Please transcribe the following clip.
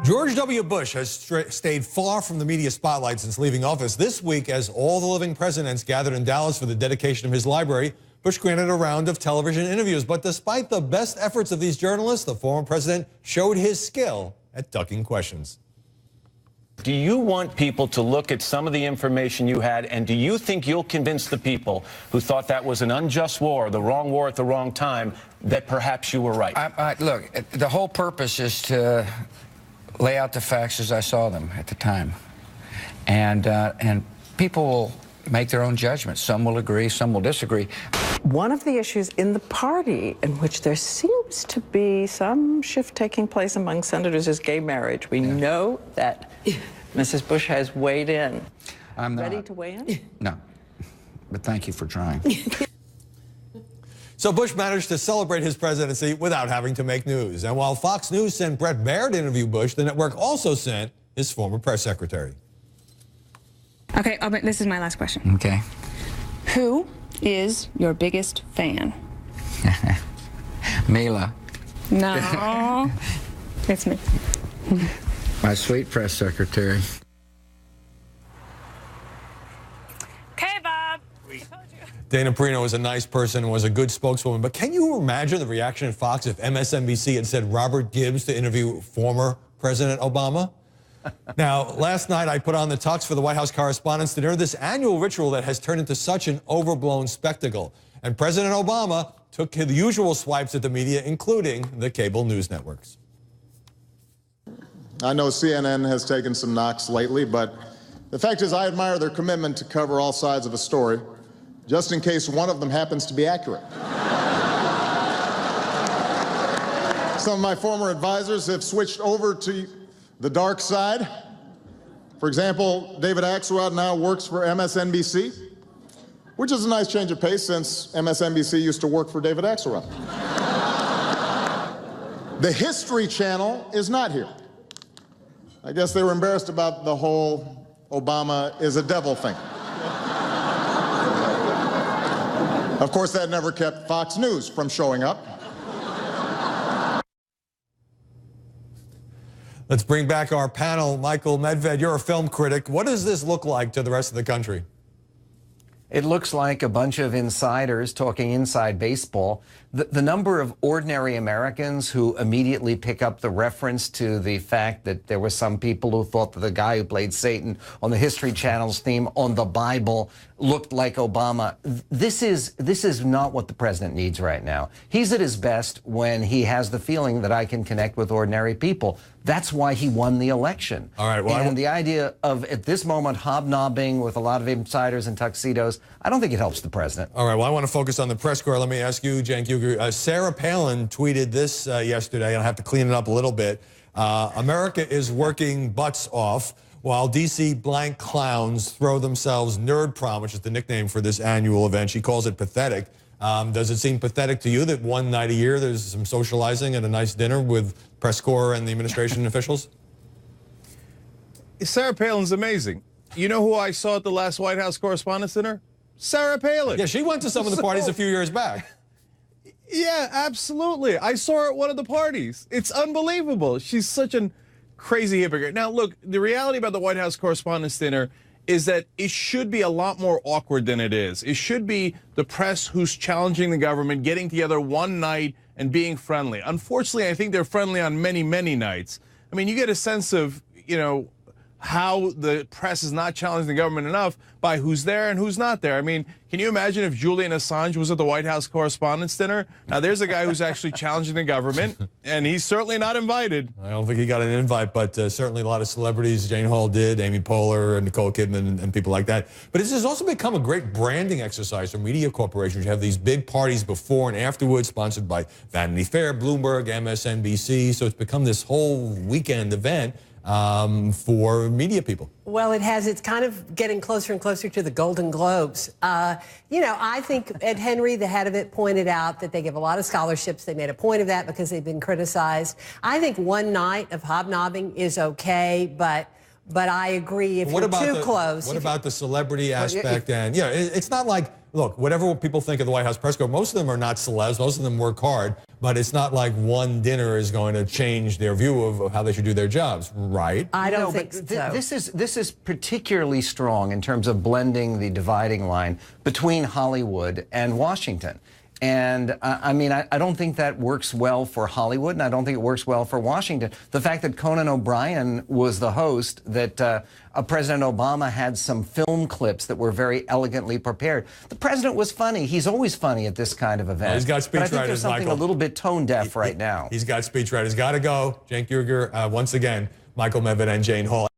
George W. Bush has stayed far from the media spotlight since leaving office. This week, as all the living presidents gathered in Dallas for the dedication of his library, Bush granted a round of television interviews. But despite the best efforts of these journalists, the former president showed his skill at ducking questions. Do you want people to look at some of the information you had, and do you think you'll convince the people who thought that was an unjust war, the wrong war at the wrong time, that perhaps you were right? Look, the whole purpose is to lay out the facts as I saw them at the time. And people will make their own judgments. Some will agree, some will disagree. One of the issues in the party in which there seems to be some shift taking place among senators is gay marriage. We know that Mrs. Bush has weighed in. I'm not ready to weigh in? No, but thank you for trying. So Bush managed to celebrate his presidency without having to make news. And while Fox News sent Bret Baier to interview Bush, the network also sent his former press secretary. Okay, this is my last question. Okay. Who is your biggest fan? Mila. No, it's me. My sweet press secretary. Okay, Bob. Dana Perino is a nice person and was a good spokeswoman, but can you imagine the reaction at Fox if MSNBC had said Robert Gibbs to interview former President Obama? Now, last night I put on the tux for the White House Correspondents' Dinner, this annual ritual that has turned into such an overblown spectacle. And President Obama took the usual swipes at the media, including the cable news networks. I know CNN has taken some knocks lately, but the fact is I admire their commitment to cover all sides of a story, just in case one of them happens to be accurate. Some of my former advisors have switched over to the dark side. For example, David Axelrod now works for MSNBC, which is a nice change of pace since MSNBC used to work for David Axelrod. The History Channel is not here. I guess they were embarrassed about the whole Obama is a devil thing. Of course, that never kept Fox News from showing up. Let's bring back our panel. Michael Medved, you're a film critic. What does this look like to the rest of the country? It looks like a bunch of insiders talking inside baseball. The number of ordinary Americans who immediately pick up the reference to the fact that there were some people who thought that the guy who played Satan on the History Channel's theme on the Bible looked like Obama. This is not what the president needs right now. He's at his best when he has the feeling that I can connect with ordinary people. That's why he won the election. All right. Well, and the idea of, at this moment, hobnobbing with a lot of insiders in tuxedos, I don't think it helps the president. All right. Well, I want to focus on the press corps. Let me ask you, Cenk Uygur. Sarah Palin tweeted this yesterday, and I have to clean it up a little bit. America is working butts off while D.C. blank clowns throw themselves nerd prom, which is the nickname for this annual event. She calls it pathetic. Does it seem pathetic to you that one night a year there's some socializing and a nice dinner with press corps and the administration officials? Sarah Palin's amazing. You know who I saw at the last White House Correspondents' Dinner? Sarah Palin. Yeah, she went to some of the parties a few years back. Yeah, absolutely. I saw her at one of the parties. It's unbelievable. She's such a crazy hypocrite. Now, look, the reality about the White House Correspondents' Dinner is that it should be a lot more awkward than it is. It should be the press who's challenging the government, getting together one night and being friendly. Unfortunately, I think they're friendly on many, many nights. I mean, you get a sense of, how the press is not challenging the government enough by who's there and who's not there. I mean, can you imagine if Julian Assange was at the White House Correspondents' Dinner? Now, there's a guy who's actually challenging the government, and he's certainly not invited. I don't think he got an invite, but certainly a lot of celebrities. Jane Hall did, Amy Poehler, and Nicole Kidman, and people like that. But this has also become a great branding exercise for media corporations. You have these big parties before and afterwards, sponsored by Vanity Fair, Bloomberg, MSNBC. So it's become this whole weekend event for media people. Well, it has. It's kind of getting closer and closer to the Golden Globes. I think Ed Henry, the head of it, pointed out that they give a lot of scholarships. They made a point of that because they've been criticized. I think one night of hobnobbing is okay, but I agree if you're too close. What about the celebrity aspect? And it's not like look, whatever people think of the White House press corps, most of them are not celebs. Most of them work hard. But it's not like one dinner is going to change their view of how they should do their jobs, right? I don't No, think but so. This is particularly strong in terms of blending the dividing line between Hollywood and Washington. And I mean, I don't think that works well for Hollywood, and I don't think it works well for Washington. The fact that Conan O'Brien was the host, that President Obama had some film clips that were very elegantly prepared. The president was funny. He's always funny at this kind of event. Well, he's got but I think there's speechwriters, something Michael. a little bit tone deaf right now. He's got speechwriters. Got to go. Cenk Uygur, once again, Michael Medved and Jane Hall.